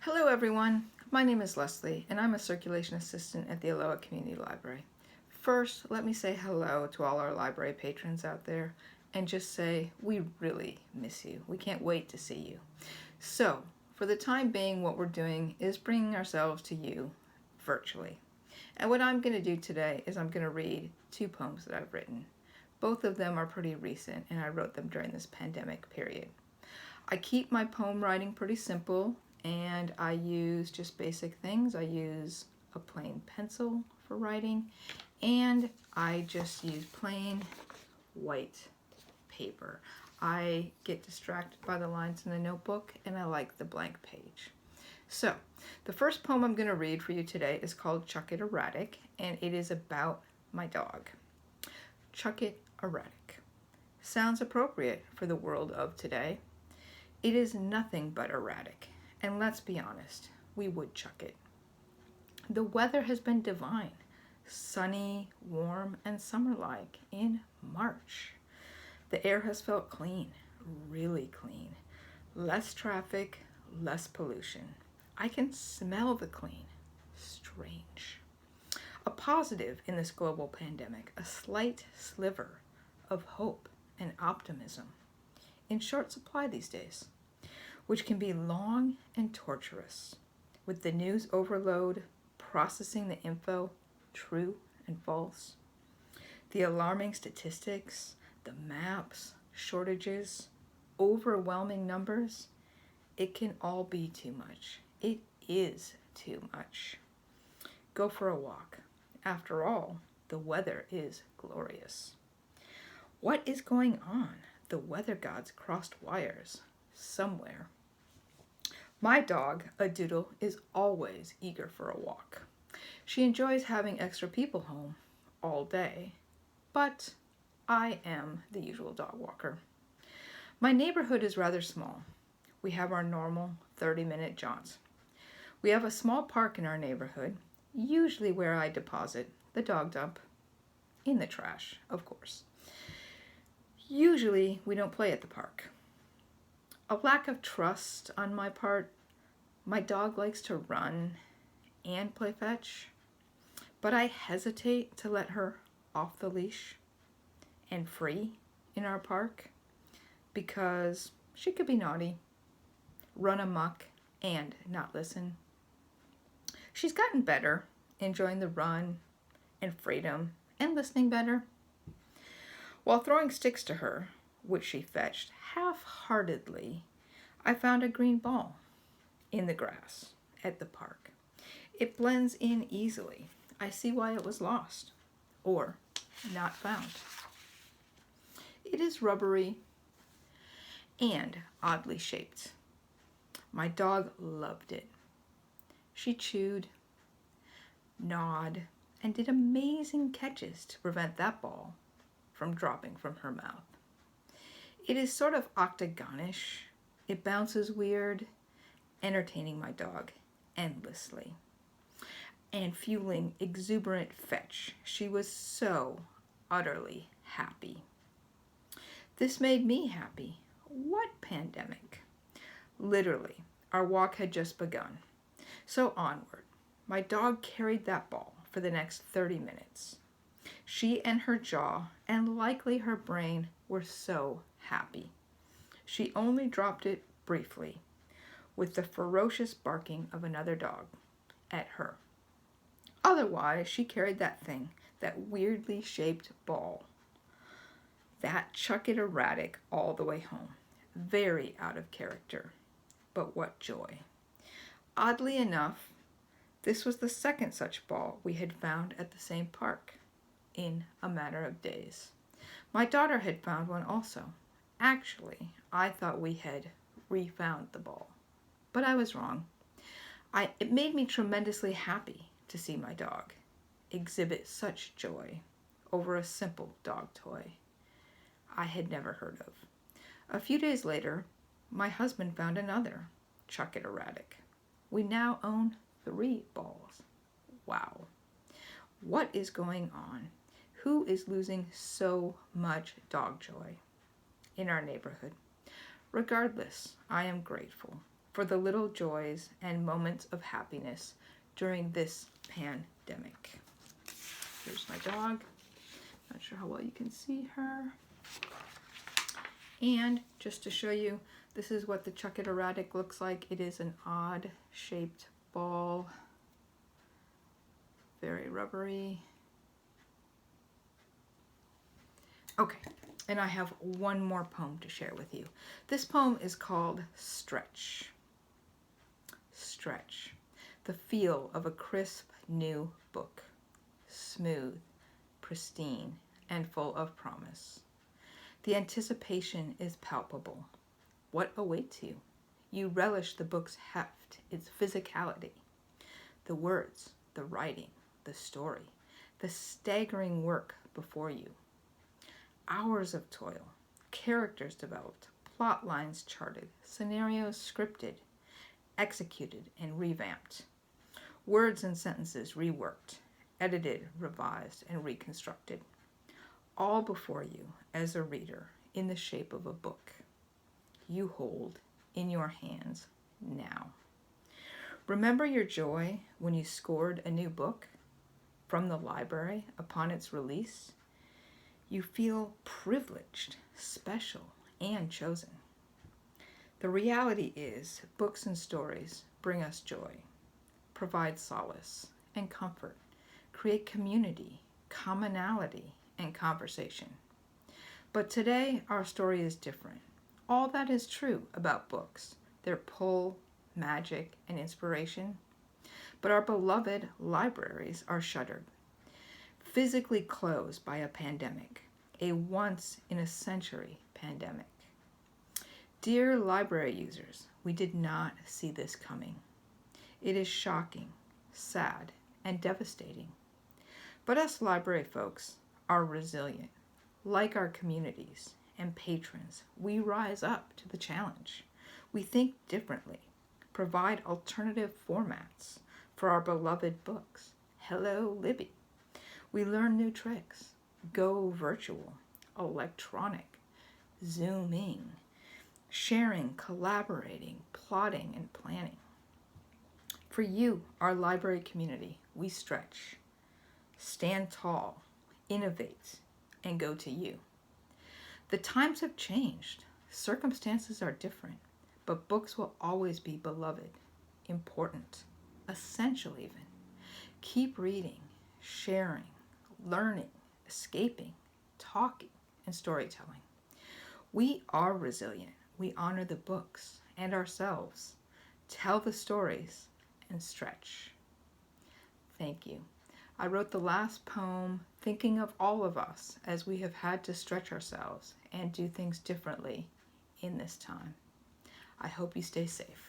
Hello everyone, my name is Leslie and I'm a circulation assistant at the Aloha Community Library. First, let me say hello to all our library patrons out there and just say we really miss you. We can't wait to see you. So, for the time being, what we're doing is bringing ourselves to you virtually. And what I'm going to do today is I'm going to read two poems that I've written. Both of them are pretty recent and I wrote them during this pandemic period. I keep my poem writing pretty simple and I use just basic things. I use a plain pencil for writing and I just use plain white paper. I get distracted by the lines in the notebook and I like the blank page. So, the first poem I'm going to read for you today is called Chuck It Erratic and it is about my dog. Chuck It Erratic. Sounds appropriate for the world of today. It is nothing but erratic, and let's be honest, we would chuck it. The weather has been divine, sunny, warm, and summer-like in March. The air has felt clean, really clean. Less traffic, less pollution. I can smell the clean. Strange. A positive in this global pandemic, a slight sliver of hope and optimism. In short supply these days, which can be long and torturous, with the news overload, processing the info, true and false, the alarming statistics, the maps, shortages, overwhelming numbers. It can all be too much. It is too much. Go for a walk. After all, the weather is glorious. What is going on? The weather gods crossed wires somewhere. My dog, a doodle, is always eager for a walk. She enjoys having extra people home all day, but I am the usual dog walker. My neighborhood is rather small. We have our normal 30-minute jaunts. We have a small park in our neighborhood, usually where I deposit the dog dump in the trash, of course. Usually, we don't play at the park. A lack of trust on my part. My dog likes to run and play fetch, but I hesitate to let her off the leash and free in our park because she could be naughty, run amok, and not listen. She's gotten better, enjoying the run and freedom and listening better. While throwing sticks to her, which she fetched half-heartedly, I found a green ball in the grass at the park. It blends in easily. I see why it was lost or not found. It is rubbery and oddly shaped. My dog loved it. She chewed, gnawed, and did amazing catches to prevent that ball from dropping from her mouth. It is sort of octagonish. It bounces weird, entertaining my dog endlessly and fueling exuberant fetch. She was so utterly happy. This made me happy. What pandemic? Literally, our walk had just begun. So onward. My dog carried that ball for the next 30 minutes. She and her jaw, and likely her brain, were so happy. She only dropped it briefly, with the ferocious barking of another dog at her. Otherwise, she carried that thing, that weirdly shaped ball. That Chuck It Erratic all the way home. Very out of character, but what joy. Oddly enough, this was the second such ball we had found at the same park in a matter of days. My daughter had found one also. Actually, I thought we had refound the ball, but I was wrong. It made me tremendously happy to see my dog exhibit such joy over a simple dog toy I had never heard of. A few days later, my husband found another Chuck It Erratic. We now own 3 balls. Wow. What is going on? Who is losing so much dog joy in our neighborhood? Regardless, I am grateful for the little joys and moments of happiness during this pandemic. Here's my dog. Not sure how well you can see her. And just to show you, this is what the Chuck It Erratic looks like. It is an odd shaped ball. Very rubbery. Okay, and I have one more poem to share with you. This poem is called Stretch. Stretch. The feel of a crisp new book. Smooth, pristine, and full of promise. The anticipation is palpable. What awaits you? You relish the book's heft, its physicality. The words, the writing, the story, the staggering work before you. Hours of toil, characters developed, plot lines charted, scenarios scripted, executed and revamped. Words and sentences reworked, edited, revised, and reconstructed. All before you as a reader in the shape of a book you hold in your hands now. Remember your joy when you scored a new book from the library upon its release? You feel privileged, special, and chosen. The reality is, books and stories bring us joy, provide solace and comfort, create community, commonality, and conversation. But today, our story is different. All that is true about books, their pull, magic, and inspiration. But our beloved libraries are shuttered, physically closed by a pandemic, a once-in-a-century pandemic. Dear library users, we did not see this coming. It is shocking, sad, and devastating. But us library folks are resilient. Like our communities and patrons, we rise up to the challenge. We think differently, provide alternative formats for our beloved books. Hello, Libby. We learn new tricks, go virtual, electronic, Zooming, sharing, collaborating, plotting, and planning. For you, our library community, we stretch, stand tall, innovate, and go to you. The times have changed, circumstances are different, but books will always be beloved, important, essential even. Keep reading, sharing, learning, escaping, talking, and storytelling. We are resilient. We honor the books and ourselves, tell the stories, and stretch. Thank you. I wrote the last poem thinking of all of us as we have had to stretch ourselves and do things differently in this time. I hope you stay safe.